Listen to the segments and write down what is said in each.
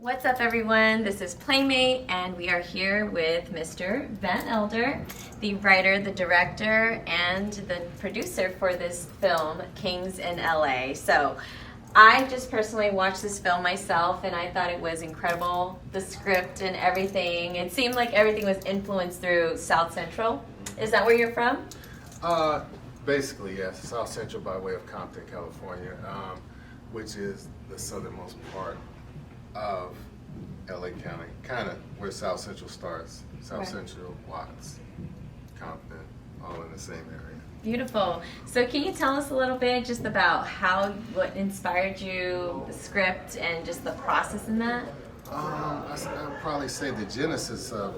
What's up, everyone? This is Playmate, and we are here with Mr. Van Elder, the writer, the director, and the producer for this film, Kings in LA. So, I just personally watched this film myself, and I thought it was incredible. The script and everything. It seemed like everything was influenced through South Central. Is that where you're from? Basically, yes. South Central by way of Compton, California, which is the southernmost part of LA County, kind of where South Central starts. South Right. Central, Watts, Compton, all in the same area. Beautiful. So can you tell us a little bit just about what inspired you, the script, and just the process in that? I'd probably say the genesis of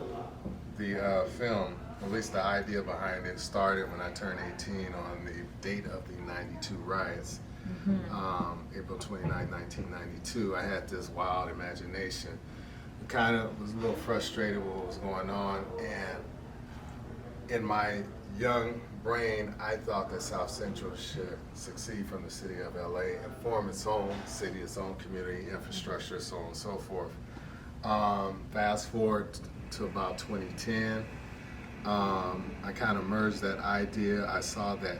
the film, at least the idea behind it, started when I turned 18 on the date of the 92 riots. April 29, 1992. I had this wild imagination. Kind of was a little frustrated with what was going on, and in my young brain, I thought that South Central should succeed from the city of LA and form its own city, its own community, infrastructure, so on and so forth. Fast forward to about 2010, I kind of merged that idea. I saw that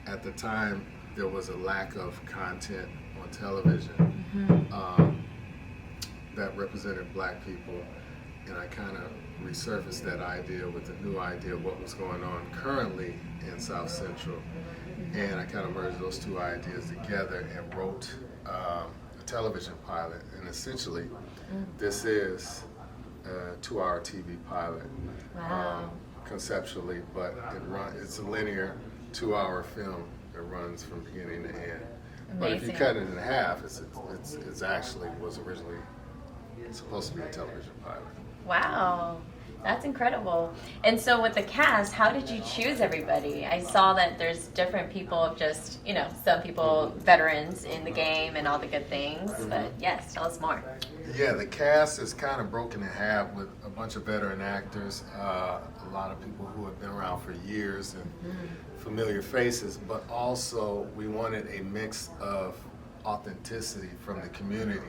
at the time there was a lack of content on television that represented black people, and I kind of resurfaced that idea with a new idea of what was going on currently in South Central, and I kind of merged those two ideas together and wrote a television pilot. And essentially, this is a 2-hour TV pilot. Wow. Conceptually, but it's a linear 2-hour film that runs from beginning to end. But if you Amazing. cut it in half, it's actually was originally supposed to be a television pilot. Wow. That's incredible. And so with the cast, how did you choose everybody? I saw that there's different people of just, some people, veterans in the game and all the good things. But yes, tell us more. Yeah, the cast is kind of broken in half with a bunch of veteran actors, a lot of people who have been around for years and familiar faces, but also we wanted a mix of authenticity from the community.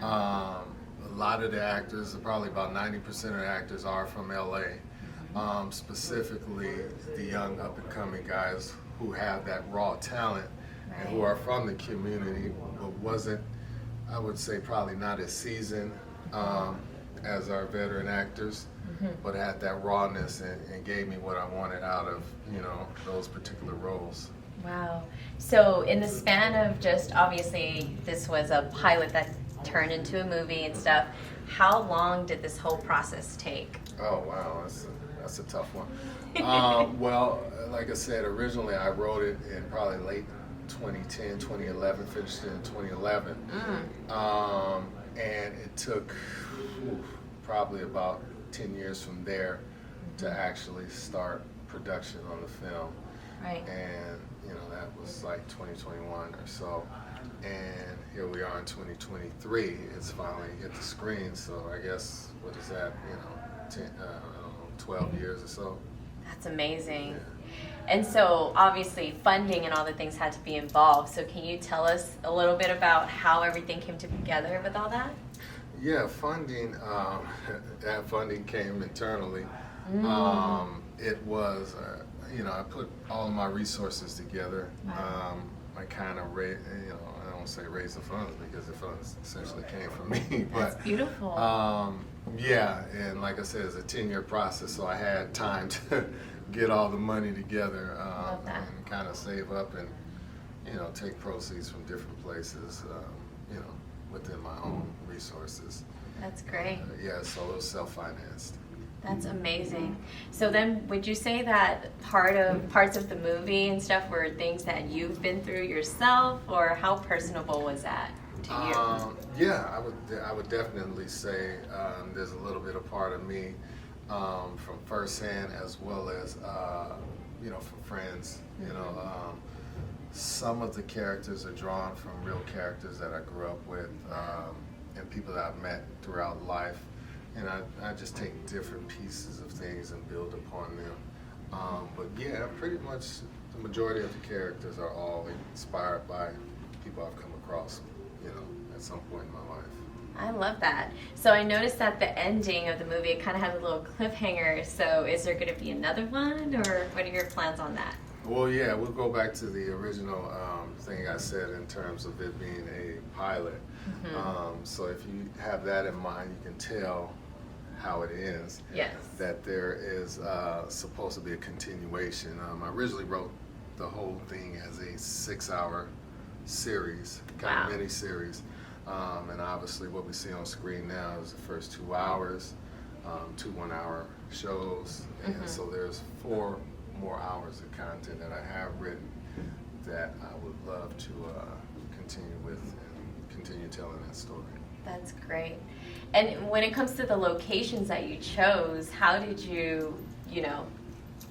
A lot of the actors, probably about 90% of the actors are from LA, specifically the young up-and-coming guys who have that raw talent and who are from the community, but wasn't, I would say, probably not as seasoned as our veteran actors, but had that rawness and gave me what I wanted out of, those particular roles. Wow. So in the span of just, obviously, this was a pilot that turned into a movie and stuff, how long did this whole process take? Oh, wow, that's a tough one. Well, like I said, originally I wrote it in probably late 2010, 2011, finished it in 2011. And it took probably about 10 years from there to actually start production on the film. Right. And, that was like 2021 or so. And here we are in 2023. It's finally hit the screen. So I guess, what is that, 12 years or so. That's amazing. Yeah. And so obviously funding and all the things had to be involved. So can you tell us a little bit about how everything came together with all that? Yeah, funding, that funding came internally. It was, I put all of my resources together. I kind of, I don't say raise the funds because the funds essentially came from me. That's but, beautiful. Yeah, and like I said, it's a 10-year process, so I had time to get all the money together and kind of save up and, take proceeds from different places, within my own resources. That's great. Yeah, so it was self-financed. That's amazing. So then would you say that parts of the movie and stuff were things that you've been through yourself, or how personable was that to you? Yeah, I would definitely say there's a little bit of part of me from firsthand, as well as from friends. Some of the characters are drawn from real characters that I grew up with and people that I've met throughout life. And I just take different pieces of things and build upon them. But yeah, pretty much the majority of the characters are all inspired by people I've come across, at some point in my life. I love that. So I noticed that the ending of the movie, it kind of has a little cliffhanger. So is there going to be another one, or what are your plans on that? Well, yeah, we'll go back to the original thing I said in terms of it being a pilot. So if you have that in mind, you can tell how it ends. Yes. That there is supposed to be a continuation. I originally wrote the whole thing as a 6-hour series, kind of mini-series. And obviously what we see on screen now is the first 2 hours, 2 1-hour shows. And so there's 4 more hours of content that I have written that I would love to continue with and continue telling that story. That's great. And when it comes to the locations that you chose, how did you,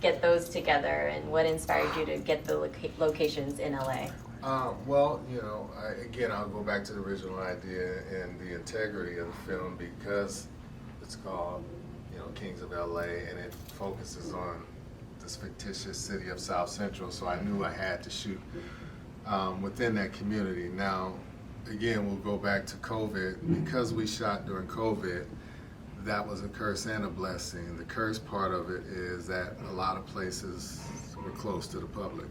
get those together, and what inspired you to get the locations in LA? Well, again, I'll go back to the original idea and the integrity of the film, because it's called, Kings of LA, and it focuses on this fictitious city of South Central, so I knew I had to shoot within that community. Now, again, we'll go back to COVID. Because we shot during COVID, that was a curse and a blessing. The curse part of it is that a lot of places were close to the public.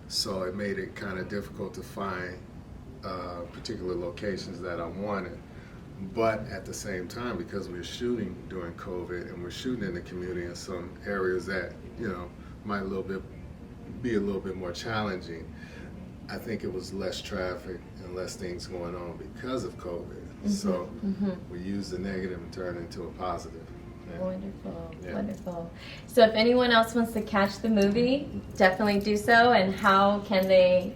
So it made it kind of difficult to find particular locations that I wanted. But at the same time, because we were shooting during COVID and we're shooting in the community in some areas that, might be a little bit more challenging, I think it was less traffic and less things going on because of COVID. So we used the negative and turned it into a positive. Wonderful, Yeah. wonderful. So if anyone else wants to catch the movie, definitely do so. And how can they,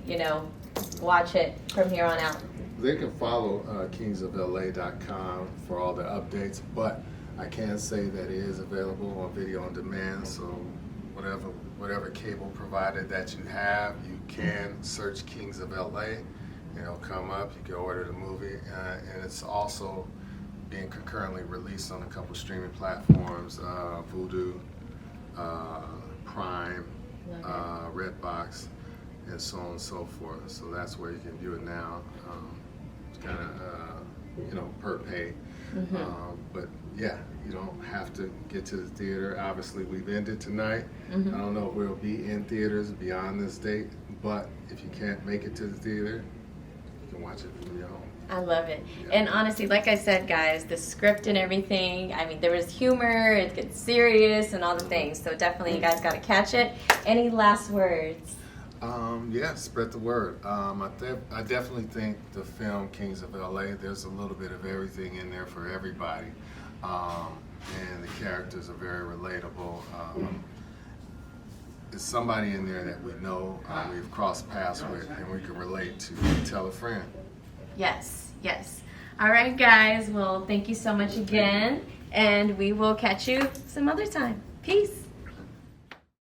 watch it from here on out? They can follow kingsofla.com for all the updates, but I can say that it is available on video on demand, so whatever cable provider that you have, you can search Kings of LA, and it'll come up. You can order the movie, and it's also being concurrently released on a couple streaming platforms, Vudu, Prime, Redbox, and so on and so forth. So that's where you can view it now. It's kind of per pay. But yeah, you don't have to get to the theater. Obviously, we've ended tonight. I don't know if we'll be in theaters beyond this date, but if you can't make it to the theater, you can watch it from your home. I love it. Yeah. And honestly, like I said, guys, the script and everything, there was humor, it gets serious and all the things. So definitely you guys got to catch it. Any last words? Yeah, spread the word. I definitely think the film Kings of LA, there's a little bit of everything in there for everybody. And the characters are very relatable. There's somebody in there that we know, we've crossed paths with, and we can relate to. Tell a friend. Yes, yes. All right, guys. Well, thank you so much again. And we will catch you some other time. Peace.